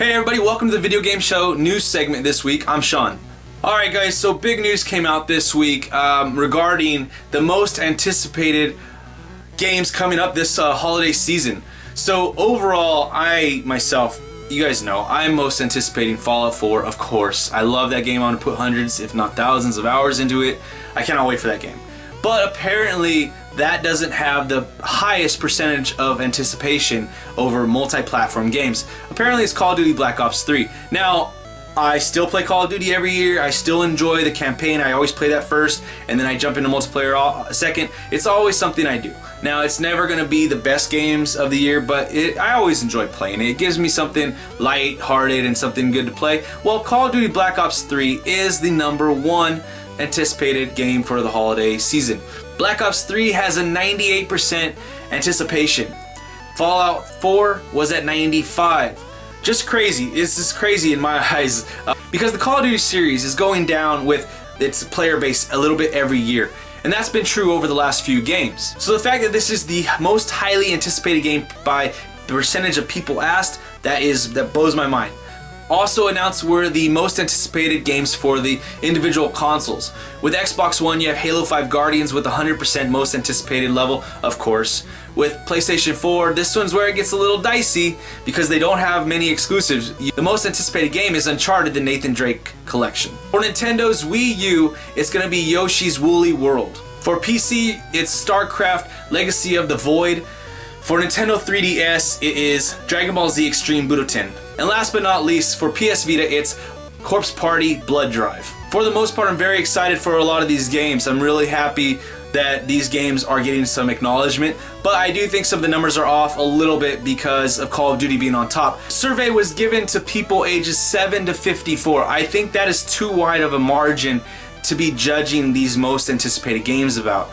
Hey everybody, welcome to the Video Game Show news segment this week. I'm Sean. Alright guys, so big news came out this week regarding the most anticipated games coming up this holiday season. So overall, you guys know, I'm most anticipating Fallout 4, of course. I love that game. I want to put hundreds, if not thousands of hours into it. I cannot wait for that game. But apparently, that doesn't have the highest percentage of anticipation over multi-platform games. Apparently it's Call of Duty Black Ops 3. Now, I still play Call of Duty every year. I still enjoy the campaign. I always play that first, and then I jump into multiplayer second. It's always something I do. Now, it's never going to be the best games of the year, but I always enjoy playing it. It gives me something light-hearted and something good to play. Well, Call of Duty Black Ops 3 is the #1 anticipated game for the holiday season. Black Ops 3 has a 98% anticipation. Fallout 4 was at 95. Just crazy. This is crazy in my eyes because the Call of Duty series is going down with its player base a little bit every year. And that's been true over the last few games. So the fact that this is the most highly anticipated game by the percentage of people asked, that blows my mind. Also announced were the most anticipated games for the individual consoles. With Xbox One, you have Halo 5 Guardians with 100% most anticipated level, of course. With PlayStation 4, this one's where it gets a little dicey because they don't have many exclusives. The most anticipated game is Uncharted: The Nathan Drake Collection. For Nintendo's Wii U, it's going to be Yoshi's Woolly World. For PC, it's StarCraft: Legacy of the Void. For Nintendo 3DS, it is Dragon Ball Z Extreme Budokan. And last but not least, for PS Vita, it's Corpse Party Blood Drive. For the most part, I'm very excited for a lot of these games. I'm really happy that these games are getting some acknowledgement, but I do think some of the numbers are off a little bit because of Call of Duty being on top. Survey was given to people ages 7 to 54. I think that is too wide of a margin to be judging these most anticipated games about.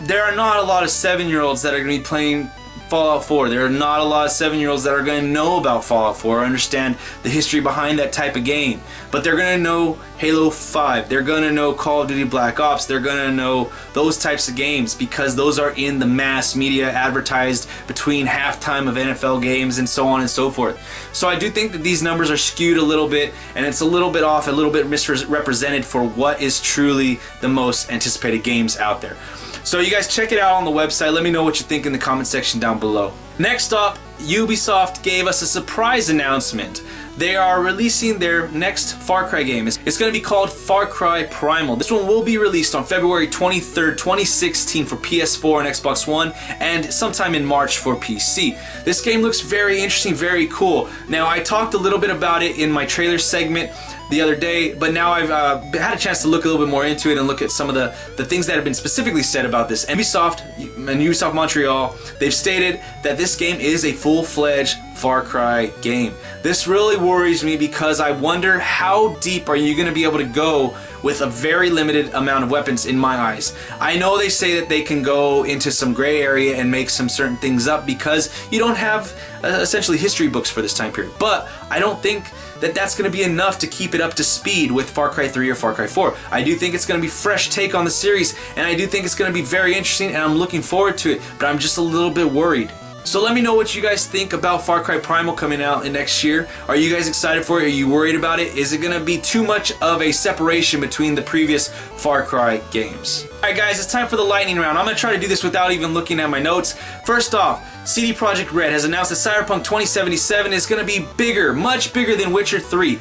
There are not a lot of 7-year-olds that are going to be playing Fallout 4. There are not a lot of 7-year-olds that are going to know about Fallout 4 or understand the history behind that type of game. But they're going to know Halo 5. They're going to know Call of Duty Black Ops. They're going to know those types of games because those are in the mass media advertised between halftime of NFL games and so on and so forth. So I do think that these numbers are skewed a little bit and it's a little bit off, a little bit misrepresented for what is truly the most anticipated games out there. So you guys check it out on the website. Let me know what you think in the comment section down below. Next up, Ubisoft gave us a surprise announcement. They are releasing their next Far Cry game. It's going to be called Far Cry Primal. This one will be released on February 23rd, 2016 for PS4 and Xbox One, and sometime in March for PC. This game looks very interesting, very cool. Now, I talked a little bit about it in my trailer segment the other day, but now I've had a chance to look a little bit more into it and look at some of the things that have been specifically said about this. Ubisoft and Ubisoft Montreal, they've stated that this game is a full-fledged Far Cry game. This really worries me because I wonder how deep are you going to be able to go with a very limited amount of weapons in my eyes. I know they say that they can go into some gray area and make some certain things up because you don't have essentially history books for this time period, but I don't think that that's going to be enough to keep it up to speed with Far Cry 3 or Far Cry 4. I do think it's going to be a fresh take on the series, and I do think it's going to be very interesting, and I'm looking forward to it, but I'm just a little bit worried. So let me know what you guys think about Far Cry Primal coming out in next year. Are you guys excited for it? Are you worried about it? Is it going to be too much of a separation between the previous Far Cry games? Alright guys, it's time for the lightning round. I'm going to try to do this without even looking at my notes. First off, CD Projekt Red has announced that Cyberpunk 2077 is going to be bigger, much bigger than Witcher 3.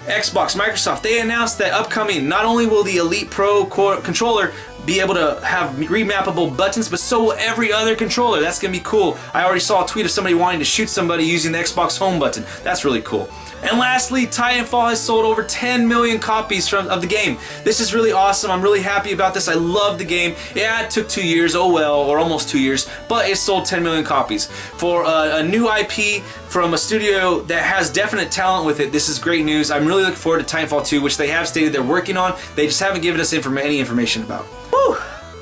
Xbox, Microsoft, they announced that upcoming, not only will the Elite Pro controller be able to have remappable buttons, but so will every other controller. That's going to be cool. I already saw a tweet of somebody wanting to shoot somebody using the Xbox home button. That's really cool. And lastly, Titanfall has sold over 10 million copies of the game. This is really awesome. I'm really happy about this. I love the game. Yeah, it took 2 years, oh well, or almost 2 years, but it sold 10 million copies. For a new IP from a studio that has definite talent with it, this is great news. I'm really looking forward to Titanfall 2, which they have stated they're working on. They just haven't given us any information about. Woo!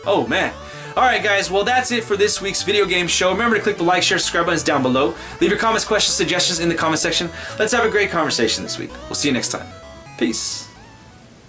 Oh man. Alright guys, well that's it for this week's video game show. Remember to click the like, share, subscribe buttons down below. Leave your comments, questions, suggestions in the comment section. Let's have a great conversation this week. We'll see you next time. Peace.